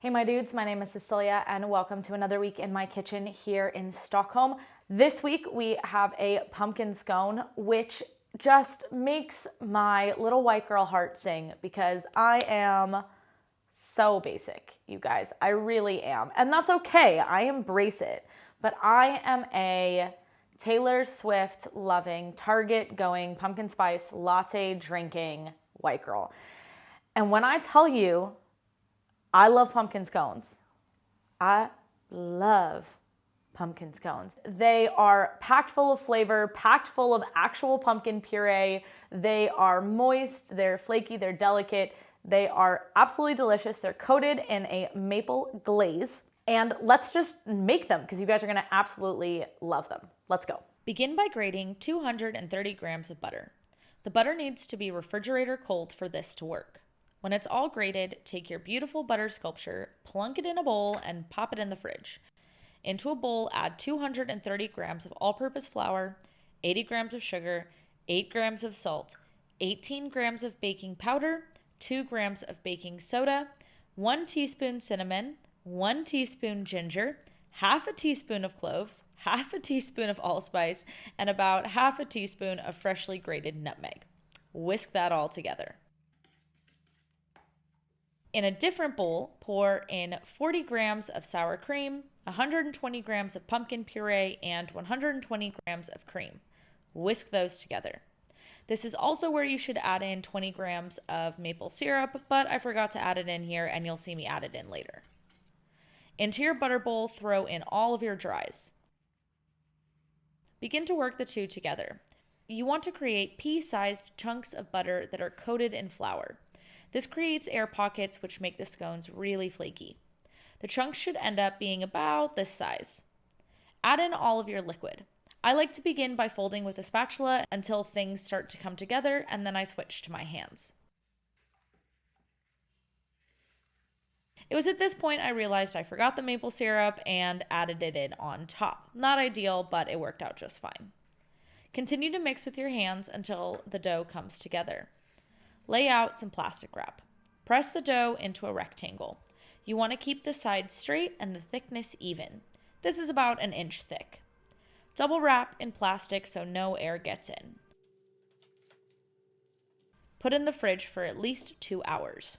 Hey my dudes, my name is Cecilia and welcome to another week in my kitchen here in Stockholm. This week we have a pumpkin scone, which just makes my little white girl heart sing because I am so basic, you guys. I really am. And that's okay, I embrace it. But I am a Taylor Swift loving, Target going, pumpkin spice latte drinking white girl. And when I tell you I love pumpkin scones. I love pumpkin scones. They are packed full of flavor, packed full of actual pumpkin puree. They are moist, they're flaky, they're delicate. They are absolutely delicious. They're coated in a maple glaze. And let's just make them because you guys are gonna absolutely love them. Let's go. Begin by grating 230 grams of butter. The butter needs to be refrigerator cold for this to work. When it's all grated, take your beautiful butter sculpture, plunk it in a bowl, and pop it in the fridge. Into a bowl, add 230 grams of all-purpose flour, 80 grams of sugar, 8 grams of salt, 18 grams of baking powder, 2 grams of baking soda, 1 teaspoon cinnamon, 1 teaspoon ginger, half a teaspoon of cloves, half a teaspoon of allspice, and about half a teaspoon of freshly grated nutmeg. Whisk that all together. In a different bowl, pour in 40 grams of sour cream, 120 grams of pumpkin puree, and 120 grams of cream. Whisk those together. This is also where you should add in 20 grams of maple syrup, but I forgot to add it in here and you'll see me add it in later. Into your butter bowl, throw in all of your dries. Begin to work the two together. You want to create pea-sized chunks of butter that are coated in flour. This creates air pockets which make the scones really flaky. The chunks should end up being about this size. Add in all of your liquid. I like to begin by folding with a spatula until things start to come together, and then I switch to my hands. It was at this point I realized I forgot the maple syrup and added it in on top. Not ideal, but it worked out just fine. Continue to mix with your hands until the dough comes together. Lay out some plastic wrap. Press the dough into a rectangle. You want to keep the sides straight and the thickness even. This is about an inch thick. Double wrap in plastic so no air gets in. Put in the fridge for at least 2 hours.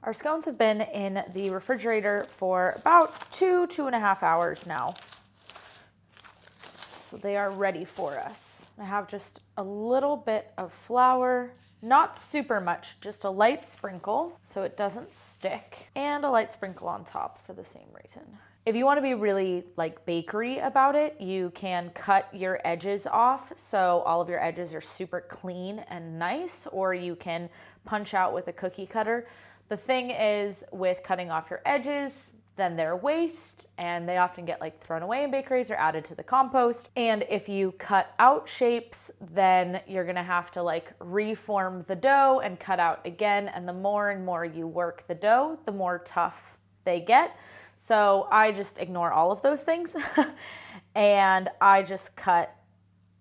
Our scones have been in the refrigerator for about 2.5 hours now. So they are ready for us. I have just a little bit of flour, not super much, just a light sprinkle so it doesn't stick, and a light sprinkle on top for the same reason. If you want to be really like bakery about it, you can cut your edges off so all of your edges are super clean and nice, or you can punch out with a cookie cutter. The thing is with cutting off your edges, then they're waste and they often get like thrown away in bakeries or added to the compost. And if you cut out shapes, then you're gonna have to like reform the dough and cut out again. And the more and more you work the dough, the more tough they get. So I just ignore all of those things and I just cut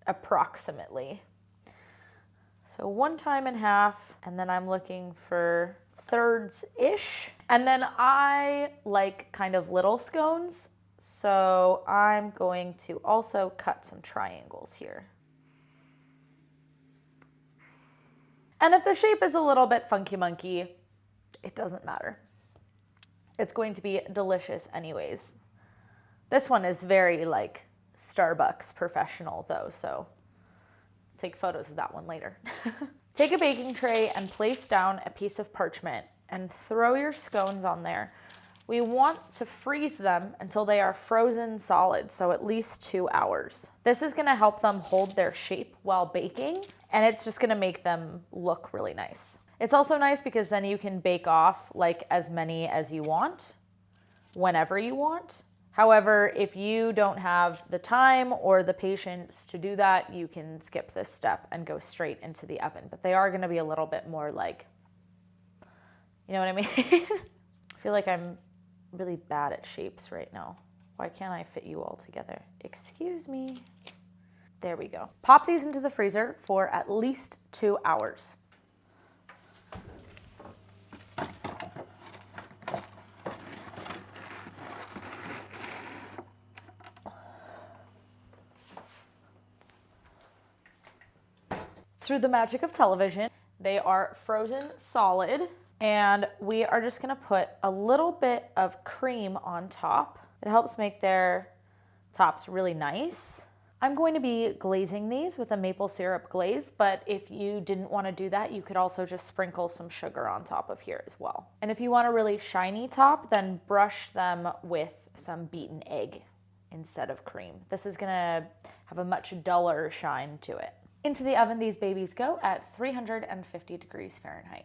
approximately. So 1 time in half, and then I'm looking for thirds-ish. And then I like kind of little scones, so I'm going to also cut some triangles here. And if the shape is a little bit funky monkey, it doesn't matter. It's going to be delicious anyways. This one is very like Starbucks professional though, so take photos of that one later. Take a baking tray and place down a piece of parchment and throw your scones on there. We want to freeze them until they are frozen solid, so at least 2 hours. This is gonna help them hold their shape while baking, and it's just gonna make them look really nice. It's also nice because then you can bake off like as many as you want, whenever you want. However, if you don't have the time or the patience to do that, you can skip this step and go straight into the oven. But they are gonna be a little bit more like, you know what I mean? I feel like I'm really bad at shapes right now. Why can't I fit you all together? Excuse me. There we go. Pop these into the freezer for at least 2 hours. Through the magic of television, they are frozen solid, and we are just gonna put a little bit of cream on top. It helps make their tops really nice. I'm going to be glazing these with a maple syrup glaze, but if you didn't want to do that, you could also just sprinkle some sugar on top of here as well. And if you want a really shiny top, then brush them with some beaten egg instead of cream. This is gonna have a much duller shine to it. Into the oven these babies go at 350 degrees Fahrenheit.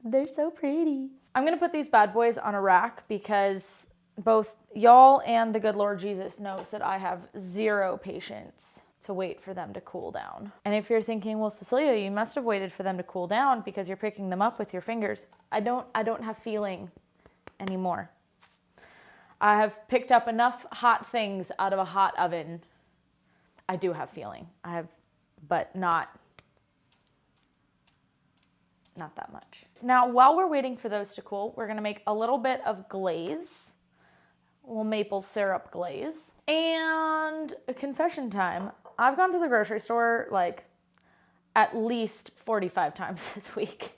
They're so pretty. I'm gonna put these bad boys on a rack because both y'all and the good Lord Jesus knows that I have zero patience to wait for them to cool down. And if you're thinking, well, Cecilia, you must have waited for them to cool down because you're picking them up with your fingers. I don't have feeling anymore. I have picked up enough hot things out of a hot oven. I do have feeling. But not that much. Now, while we're waiting for those to cool, we're gonna make a little bit of glaze, a little maple syrup glaze. And a confession time, I've gone to the grocery store like at least 45 times this week.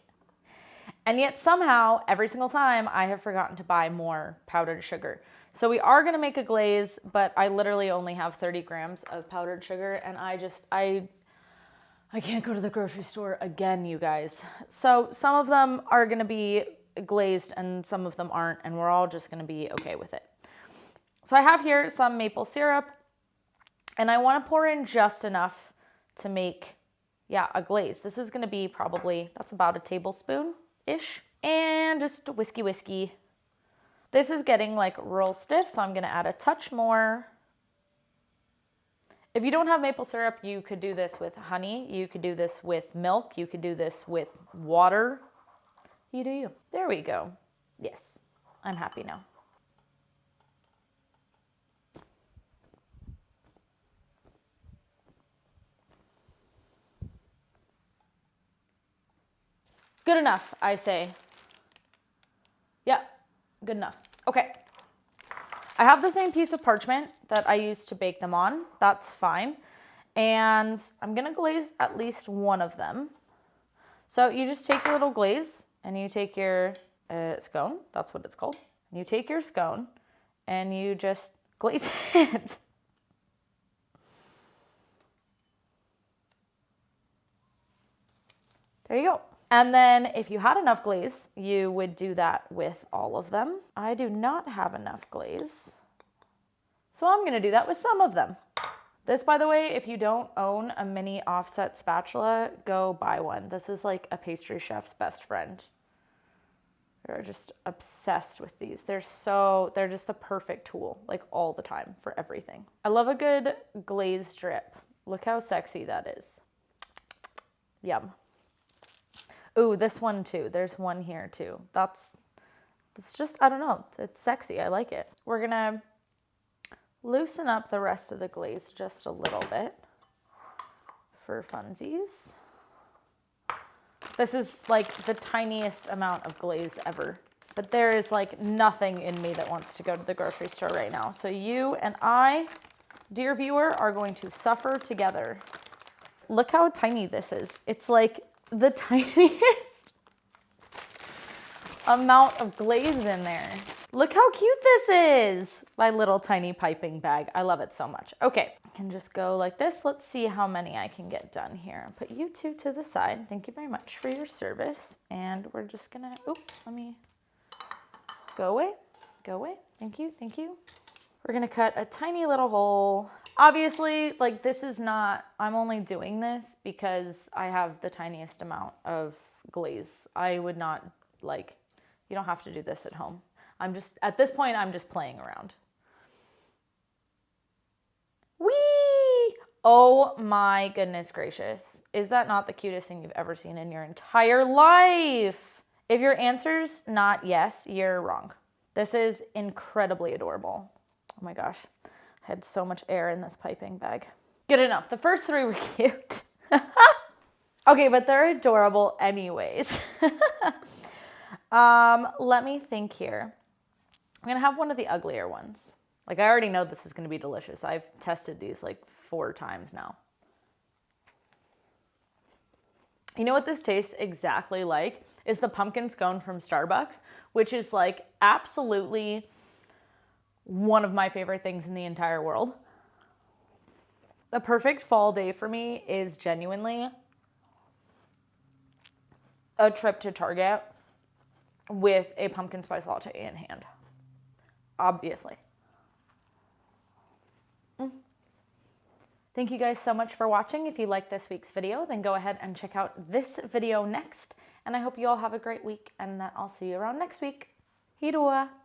And yet somehow, every single time, I have forgotten to buy more powdered sugar. So we are gonna make a glaze, but I literally only have 30 grams of powdered sugar, and I can't go to the grocery store again, you guys. So some of them are gonna be glazed and some of them aren't, and we're all just gonna be okay with it. So I have here some maple syrup, and I wanna pour in just enough to make, a glaze. This is gonna be that's about a tablespoon-ish, and just whiskey. This is getting like real stiff, so I'm gonna add a touch more. If you don't have maple syrup, you could do this with honey. You could do this with milk. You could do this with water. You do you. There we go. Yes, I'm happy now. Good enough, I say. Yeah, good enough. Okay. I have the same piece of parchment that I used to bake them on. That's fine. And I'm gonna glaze at least one of them. So you just take your little glaze and you take your scone, that's what it's called. And you take your scone and you just glaze it. There you go. And then if you had enough glaze, you would do that with all of them. I do not have enough glaze, so I'm gonna do that with some of them. This, by the way, if you don't own a mini offset spatula, go buy one. This is like a pastry chef's best friend. They're just obsessed with these. They're just the perfect tool, like all the time for everything. I love a good glaze drip. Look how sexy that is. Yum. Ooh, this one too. There's one here too. It's just, I don't know. It's sexy. I like it. We're gonna loosen up the rest of the glaze just a little bit for funsies. This is like the tiniest amount of glaze ever. But there is like nothing in me that wants to go to the grocery store right now. So you and I, dear viewer, are going to suffer together. Look how tiny this is. It's like the tiniest amount of glaze in there. Look how cute this is. My little tiny piping bag. I love it so much. Okay, I can just go like this. Let's see how many I can get done here. I'll put you two to the side. Thank you very much for your service. And we're just gonna, oops, let me go away. Go away. Thank you, thank you. We're gonna cut a tiny little hole. Obviously, like this is not, I'm only doing this because I have the tiniest amount of glaze. I would not like, you don't have to do this at home. At this point, I'm just playing around. Whee! Oh my goodness gracious. Is that not the cutest thing you've ever seen in your entire life? If your answer's not yes, you're wrong. This is incredibly adorable. Oh my gosh. I had so much air in this piping bag. Good enough. The first three were cute. Okay, but they're adorable anyways. Let me think here. I'm gonna have one of the uglier ones. Like, I already know this is gonna be delicious. I've tested these like 4 times now. You know what this tastes exactly like? Is the pumpkin scone from Starbucks, which is like absolutely one of my favorite things in the entire world. A perfect fall day for me is genuinely a trip to Target with a pumpkin spice latte in hand. Obviously. Thank you guys so much for watching. If you liked this week's video, then go ahead and check out this video next. And I hope you all have a great week and that I'll see you around next week. Hejdå!